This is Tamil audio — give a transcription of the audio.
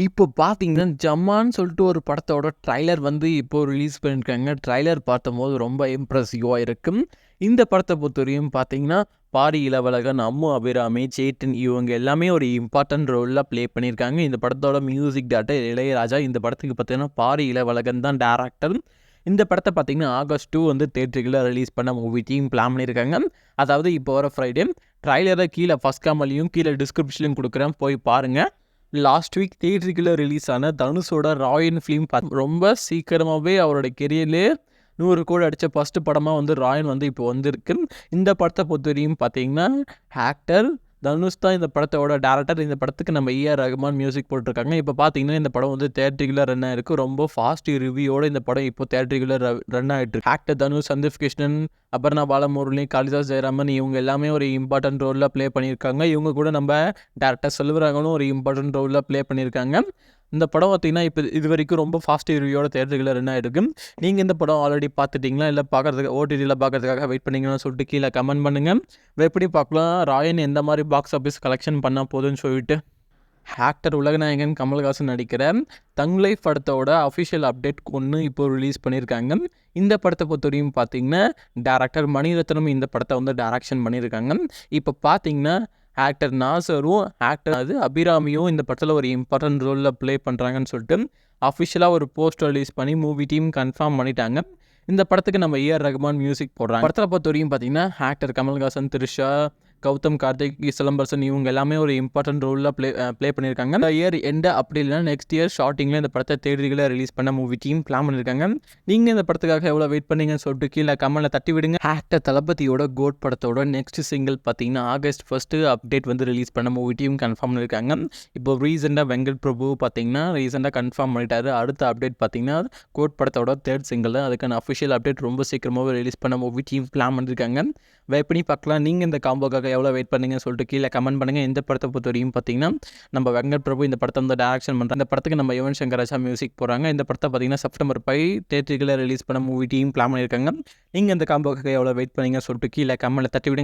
இப்போ பார்த்தீங்கன்னா, ஜம்மான்னு சொல்லிட்டு ஒரு படத்தோட ட்ரைலர் வந்து இப்போ ரிலீஸ் பண்ணியிருக்காங்க. ட்ரைலர் பார்த்தம்போது ரொம்ப இம்ப்ரெசிவா இருக்கும். இந்த படத்த பொறுத்தவரையும் பார்த்தீங்கன்னா, பாரி இளவழகன், அம்மு அபிராமி, சேட்டன் இவங்க எல்லாமே ஒரு இம்பார்ட்டன்ட் ரோல்ல ப்ளே பண்ணியிருக்காங்க. இந்த படத்தோட மியூசிக் டைரக்டர் இளையராஜா. இந்த படத்துக்கு பார்த்தீங்கன்னா, பாரி இளவழகன் தான் டைரக்டர். இந்த படத்த பார்த்தீங்கன்னா, ஆகஸ்ட் 2 வந்து தியேட்டருக்குள்ள ரிலீஸ் பண்ண மூவி டீம் பிளான் பண்ணியிருக்காங்க. அதாவது இப்போ வர ஃப்ரைடே. ட்ரைலர கீழ ஃபர்ஸ்ட் கமெண்ட்லயும், கீழ டிஸ்கிரிப்ஷன்லயும் குடுக்குறேன். போய் பாருங்க. லாஸ்ட் வீக் தியேட்டருக்குள்ள ரிலீஸ் ஆன தனுஷோட ராயன் ஃபிலிம் ரொம்ப சீக்கிரமாகவே அவரோட கெரியர்லேயே 100 கோடி அடித்த ஃபஸ்ட்டு படமாக வந்து ராயன் வந்து இப்போ வந்திருக்கு. இந்த படத்தை பொறுத்தவரையும் பார்த்தீங்கன்னா, ஆக்டர் தனுஷ் தான் இந்த படத்தோட டேரக்டர். இந்த படத்துக்கு நம்ம ஏஆர் ரகுமான் மியூசிக் போட்டிருக்காங்க. இப்போ பார்த்தீங்கன்னா, இந்த படம் வந்து தியேட்டருக்குள்ள ரன் ஆயிருக்கு. ரொம்ப ஃபாஸ்ட் ரிவ்யூவோட இந்த படம் இப்போ தியேட்டருக்குள்ள ரன் ஆகிட்டு இருக்கு. ஆக்டர் தனுஷ், சந்தீப் கிருஷ்ணன், அபர்ணா பாலமுரளி, காளிதாஸ் ஜெயராமன் இவங்க எல்லாமே ஒரு இம்பார்ட்டன்ட் ரோலில் ப்ளே பண்ணியிருக்காங்க. இவங்க கூட நம்ம டேரக்டர் செல்வராகவனும் ஒரு இம்பார்ட்டன்ட் ரோலில் ப்ளே பண்ணியிருக்காங்க. இந்த படம் பார்த்தீங்கன்னா, இப்போ இது வரைக்கும் ரொம்ப ஃபாஸ்ட் ரிவ்யூவோட தியேட்டருக்குள்ள ரன் ஆகிருக்கு. நீங்கள் இந்த படம் ஆல்ரெடி பார்த்துட்டிங்களா? இல்லை பார்க்குறதுக்கு ஓடிடியில் பார்க்குறதுக்காக வெயிட் பண்ணிங்கன்னு சொல்லிட்டு கீழே கமெண்ட் பண்ணுங்கள். எப்படி பார்க்கலாம் ராயன் எந்த மாதிரி பாக்ஸ் ஆஃபீஸ் கலெக்ஷன் பண்ணால் போதுன்னு சொல்லிட்டு. ஆக்டர் உலகநாயகன் கமல்ஹாசன் நடிக்கிற தங் லைஃப் படத்தோட அஃபிஷியல் அப்டேட் ஒன்று இப்போ ரிலீஸ் பண்ணியிருக்காங்க. இந்த படத்தை பொறுத்தவரையும் பார்த்தீங்கன்னா, டேரக்டர் மணிரத்னம் இந்த படத்தை வந்து டைரக்ஷன் பண்ணியிருக்காங்க. இப்போ பார்த்தீங்கன்னா, ஆக்டர் நாசரும் ஆக்டர் அபிராமியும் இந்த படத்தில் ஒரு இம்பார்ட்டன்ட் ரோலில் ப்ளே பண்ணுறாங்கன்னு சொல்லிட்டு அஃபிஷியலாக ஒரு போஸ்ட் ரிலீஸ் பண்ணி மூவி டீம் கன்ஃபார்ம் பண்ணிட்டாங்க. இந்த படத்துக்கு நம்ம ஏஆர் ரகுமான் மியூசிக் போடுறாங்க. படத்தில் பொறுத்த வரையும் பார்த்தீங்கன்னா, ஆக்டர் கமல்ஹாசன், த்ரிஷா, கௌதம் கார்த்திக், சிலம்பரசன் இவங்க எல்லாமே ஒரு இம்பார்ட்டன்ட் ரோலில் ப்ளே பண்ணியிருக்காங்க. இந்த இயர் எண்டு அப்படி இல்லைனா நெக்ஸ்ட் இயர் ஸ்டார்டிங்கில் இந்த படத்தை தேடிகளை ரிலீஸ் பண்ண மூவி டீம் பிளான் பண்ணியிருக்காங்க. நீங்கள் இந்த படத்துக்காக எவ்வளோ வெயிட் பண்ணீங்கன்னு சொல்லிட்டு கீழே கமெண்ட்டில் தட்டி விடுங்க. ஆக்டர் தளபதியோட கோட் படத்தோட நெக்ஸ்ட் சிங்கிள் பார்த்தீங்கன்னா ஆகஸ்ட் 1 அப்டேட் வந்து ரிலீஸ் பண்ண மூவி டீம் கன்ஃபார்ம் பண்ணியிருக்காங்க. இப்போ ரீசெண்டாக வெங்கட் பிரபு பார்த்தீங்கன்னா ரீசெண்டாக கன்ஃபார்ம் பண்ணிட்டாரு. அடுத்த அப்டேட் பார்த்தீங்கன்னா கோட் படத்தோட 3rd சிங்கிள். அதுக்கான அஃபிஷியல் அப்டேட் ரொம்ப சீக்கிரமாகவே ரிலீஸ் பண்ண மூவி டீம் பிளான் பண்ணியிருக்காங்க. வெயிட் பண்ணி பார்க்கலாம். நீங்கள் இந்த காம்போக்காக எவ்வளோ வெயிட் பண்ணீங்கன்னு சொல்லிட்டு கீழே கமெண்ட் பண்ணுங்கள். இந்த படத்தை பொறுத்த வரையும் பார்த்தீங்கன்னா, நம்ம வெங்கட் பிரபு இந்த படத்தை வந்து டைரக்ஷன் பண்ணுறாங்க. இந்த படத்துக்கு நம்ம யுவன் சங்கர் ராஜா மியூசிக் போடுறாங்க. இந்த படத்தை பார்த்தீங்கன்னா செப்டம்பர் 5 தியேட்டருக்குள்ள ரிலீஸ் பண்ண மூவி டீம் பிளான் பண்ணியிருக்காங்க. நீங்கள் இந்த காம்போக்காக எவ்வளோ வெயிட் பண்ணீங்கன்னு சொல்லிட்டு கீழே கமெண்ட்டில் தட்டி விடுங்க.